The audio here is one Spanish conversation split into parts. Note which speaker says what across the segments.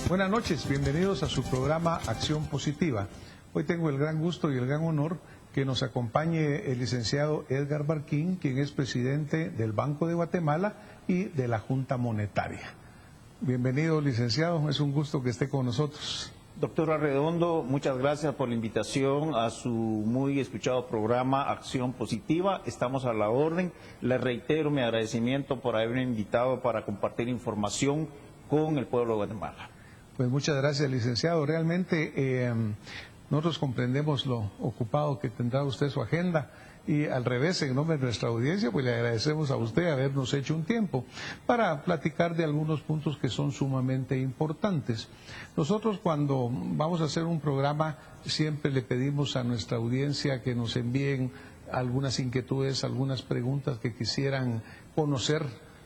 Speaker 1: Buenas noches, bienvenidos a su programa Acción Positiva. Hoy tengo el gran gusto y el gran honor que nos acompañe el licenciado Edgar Barquín, quien es presidente del Banco de Guatemala y de la Junta Monetaria. Bienvenido, licenciado, es un gusto que esté con nosotros.
Speaker 2: Doctor Arredondo, muchas gracias por la invitación a su muy escuchado programa Acción Positiva. Estamos a la orden. Le reitero mi agradecimiento por haberme invitado para compartir información con el pueblo de Guatemala.
Speaker 1: Pues muchas gracias, licenciado. Realmente nosotros comprendemos lo ocupado que tendrá usted su agenda. Y al revés, en nombre de nuestra audiencia, pues le agradecemos a usted habernos hecho un tiempo para platicar de algunos puntos que son sumamente importantes. Nosotros cuando vamos a hacer un programa siempre le pedimos a nuestra audiencia que nos envíen algunas inquietudes, algunas preguntas que quisieran conocer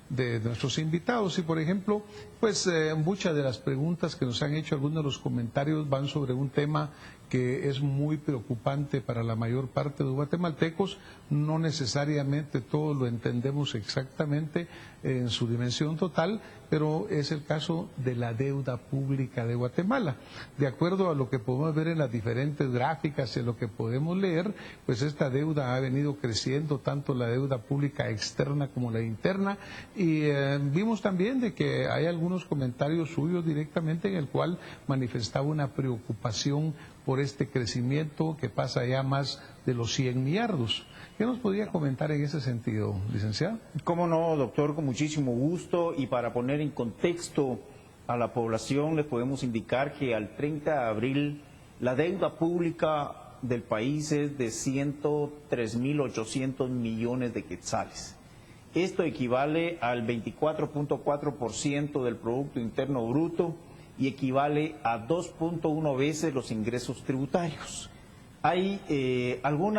Speaker 1: de nuestros invitados. Y por ejemplo, pues muchas de las preguntas que nos han hecho, algunos de los comentarios van sobre un tema que es muy preocupante para la mayor parte de los guatemaltecos. No necesariamente todos lo entendemos exactamente en su dimensión total, pero es el caso de la deuda pública de Guatemala. De acuerdo a lo que podemos ver en las diferentes gráficas y en lo que podemos leer, pues esta deuda ha venido creciendo, tanto la deuda pública externa como la interna, y vimos también de que hay algunos comentarios suyos directamente en el cual manifestaba una preocupación por este crecimiento que pasa ya más de los 100 millardos. ¿Qué nos podría comentar en ese sentido, licenciado?
Speaker 2: Cómo no, doctor, con muchísimo gusto. Y para poner en contexto a la población, les podemos indicar que al 30 de abril la deuda pública del país es de 103.800 millones de quetzales. Esto equivale al 24.4% del Producto Interno Bruto y equivale a 2.1 veces los ingresos tributarios. ¿Hay algún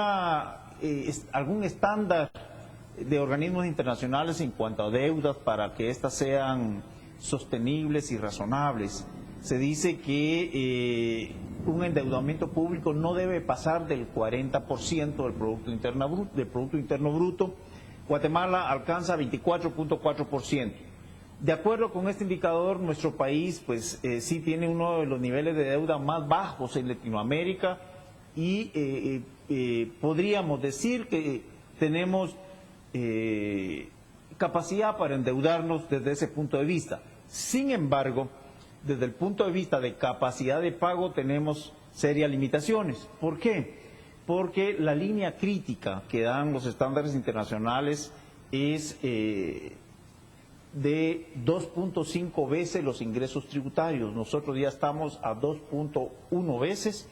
Speaker 2: estándar de organismos internacionales en cuanto a deudas para que éstas sean sostenibles y razonables? Se dice que un endeudamiento público no debe pasar del 40% del Producto Interno Bruto. Guatemala alcanza 24.4%. De acuerdo con este indicador, nuestro país pues sí tiene uno de los niveles de deuda más bajos en Latinoamérica y podríamos decir que tenemos capacidad para endeudarnos desde ese punto de vista. Sin embargo, desde el punto de vista de capacidad de pago tenemos serias limitaciones. ¿Por qué? Porque la línea crítica que dan los estándares internacionales es de 2.5 veces los ingresos tributarios. Nosotros ya estamos a 2.1 veces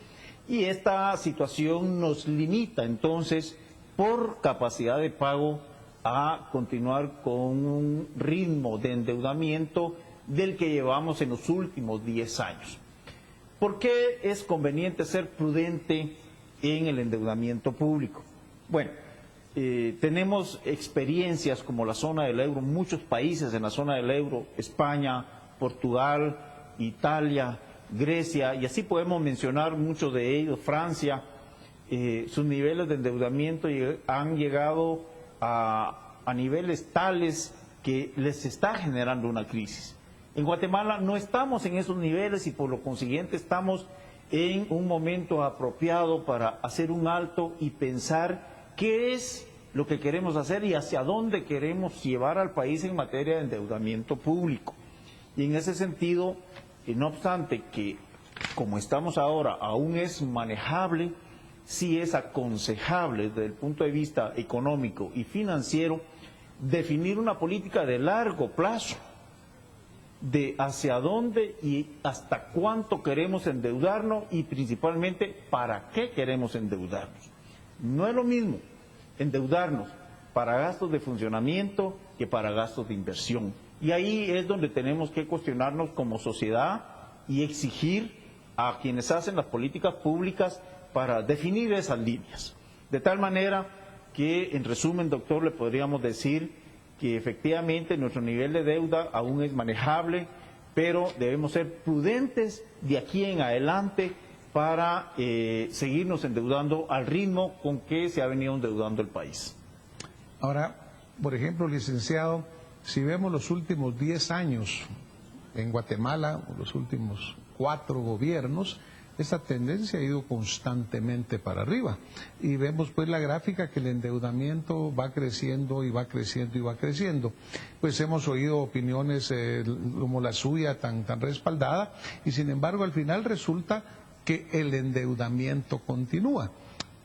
Speaker 2: y esta situación nos limita entonces por capacidad de pago a continuar con un ritmo de endeudamiento del que llevamos en los últimos 10 años. ¿Por qué es conveniente ser prudente en el endeudamiento público? Bueno, tenemos experiencias como la zona del euro, muchos países en la zona del euro, España, Portugal, Italia, Grecia, y así podemos mencionar muchos de ellos, Francia. Sus niveles de endeudamiento han llegado a niveles tales que les está generando una crisis. En Guatemala no estamos en esos niveles y por lo consiguiente estamos en un momento apropiado para hacer un alto y pensar qué es lo que queremos hacer y hacia dónde queremos llevar al país en materia de endeudamiento público. Y en ese sentido, no obstante que como estamos ahora aún es manejable, sí es aconsejable desde el punto de vista económico y financiero definir una política de largo plazo de hacia dónde y hasta cuánto queremos endeudarnos y principalmente para qué queremos endeudarnos. No es lo mismo endeudarnos para gastos de funcionamiento que para gastos de inversión. Y ahí es donde tenemos que cuestionarnos como sociedad y exigir a quienes hacen las políticas públicas para definir esas líneas. De tal manera que, en resumen, doctor, le podríamos decir que efectivamente nuestro nivel de deuda aún es manejable, pero debemos ser prudentes de aquí en adelante para seguirnos endeudando al ritmo con que se ha venido endeudando el país.
Speaker 1: Ahora, por ejemplo, licenciado, si vemos los últimos 10 años, En Guatemala, los últimos 4 gobiernos, esa tendencia ha ido constantemente para arriba. Y vemos pues la gráfica que el endeudamiento va creciendo y va creciendo y va creciendo. Pues hemos oído opiniones como la suya tan respaldada, y sin embargo al final resulta que el endeudamiento continúa.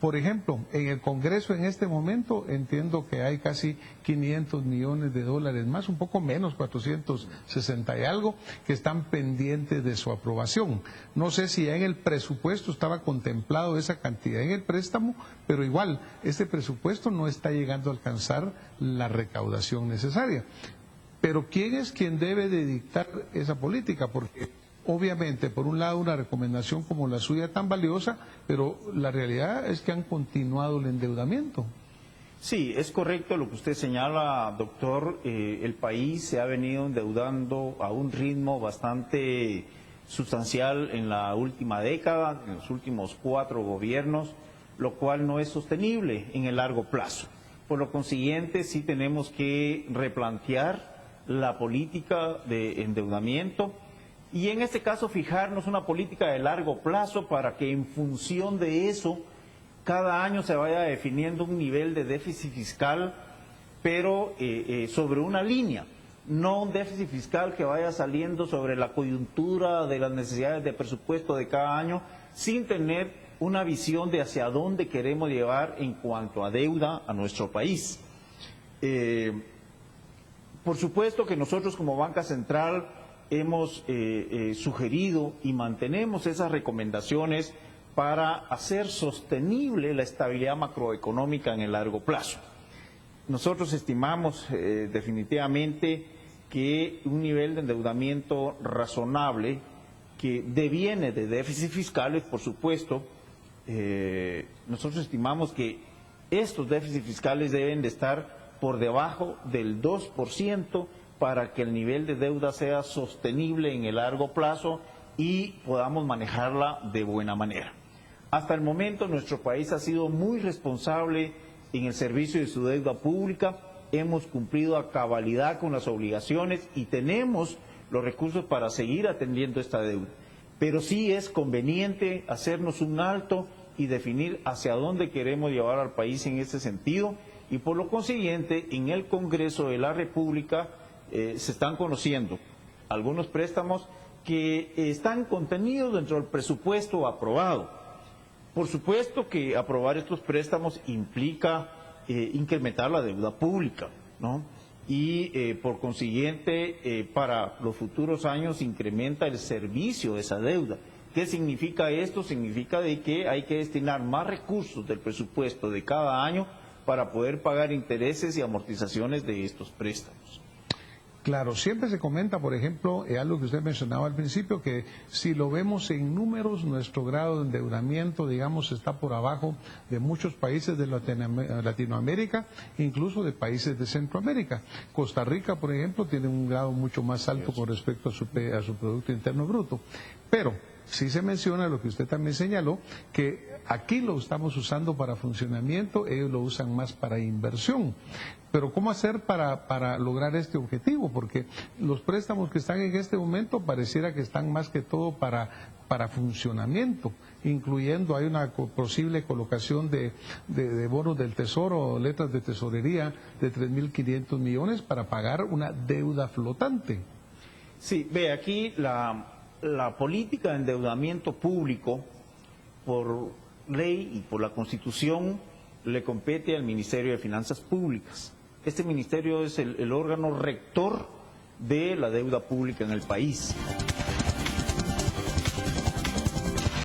Speaker 1: Por ejemplo, en el Congreso en este momento entiendo que hay casi 500 millones de dólares más, un poco menos, 460 y algo, que están pendientes de su aprobación. No sé si ya en el presupuesto estaba contemplado esa cantidad en el préstamo, pero igual, este presupuesto no está llegando a alcanzar la recaudación necesaria. Pero ¿quién es quien debe de dictar esa política? Porque obviamente, por un lado, una recomendación como la suya tan valiosa, pero la realidad es que han continuado el endeudamiento.
Speaker 2: Sí, es correcto lo que usted señala, doctor. El país se ha venido endeudando a un ritmo bastante sustancial en la última década, en los últimos 4 gobiernos, lo cual no es sostenible en el largo plazo. Por lo consiguiente, sí tenemos que replantear la política de endeudamiento, y en este caso fijarnos una política de largo plazo para que en función de eso cada año se vaya definiendo un nivel de déficit fiscal, pero sobre una línea, no un déficit fiscal que vaya saliendo sobre la coyuntura de las necesidades de presupuesto de cada año, sin tener una visión de hacia dónde queremos llevar en cuanto a deuda a nuestro país. Por supuesto que nosotros como Banca Central hemos sugerido y mantenemos esas recomendaciones para hacer sostenible la estabilidad macroeconómica en el largo plazo. Nosotros estimamos definitivamente que un nivel de endeudamiento razonable que deviene de déficits fiscales, por supuesto, nosotros estimamos que estos déficits fiscales deben de estar por debajo del 2%, para que el nivel de deuda sea sostenible en el largo plazo y podamos manejarla de buena manera. Hasta el momento nuestro país ha sido muy responsable en el servicio de su deuda pública, hemos cumplido a cabalidad con las obligaciones y tenemos los recursos para seguir atendiendo esta deuda. Pero sí es conveniente hacernos un alto y definir hacia dónde queremos llevar al país en este sentido, y por lo consiguiente en el Congreso de la República se están conociendo algunos préstamos que están contenidos dentro del presupuesto aprobado. Por supuesto que aprobar estos préstamos implica incrementar la deuda pública, ¿no? Y por consiguiente para los futuros años incrementa el servicio de esa deuda. ¿Qué significa esto? Significa de que hay que destinar más recursos del presupuesto de cada año para poder pagar intereses y amortizaciones de estos préstamos.
Speaker 1: Claro, siempre se comenta, por ejemplo, algo que usted mencionaba al principio, que si lo vemos en números, nuestro grado de endeudamiento, digamos, está por abajo de muchos países de Latinoamérica, incluso de países de Centroamérica. Costa Rica, por ejemplo, tiene un grado mucho más alto con respecto a su Producto Interno Bruto. Pero sí se menciona lo que usted también señaló, que aquí lo estamos usando para funcionamiento, ellos lo usan más para inversión. Pero ¿cómo hacer para lograr este objetivo? Porque los préstamos que están en este momento pareciera que están más que todo para funcionamiento, incluyendo hay una posible colocación de bonos del Tesoro, letras de tesorería de 3.500 millones para pagar una deuda flotante.
Speaker 2: Sí, ve, aquí la política de endeudamiento público, por ley y por la Constitución, le compete al Ministerio de Finanzas Públicas. Este ministerio es el órgano rector de la deuda pública en el país.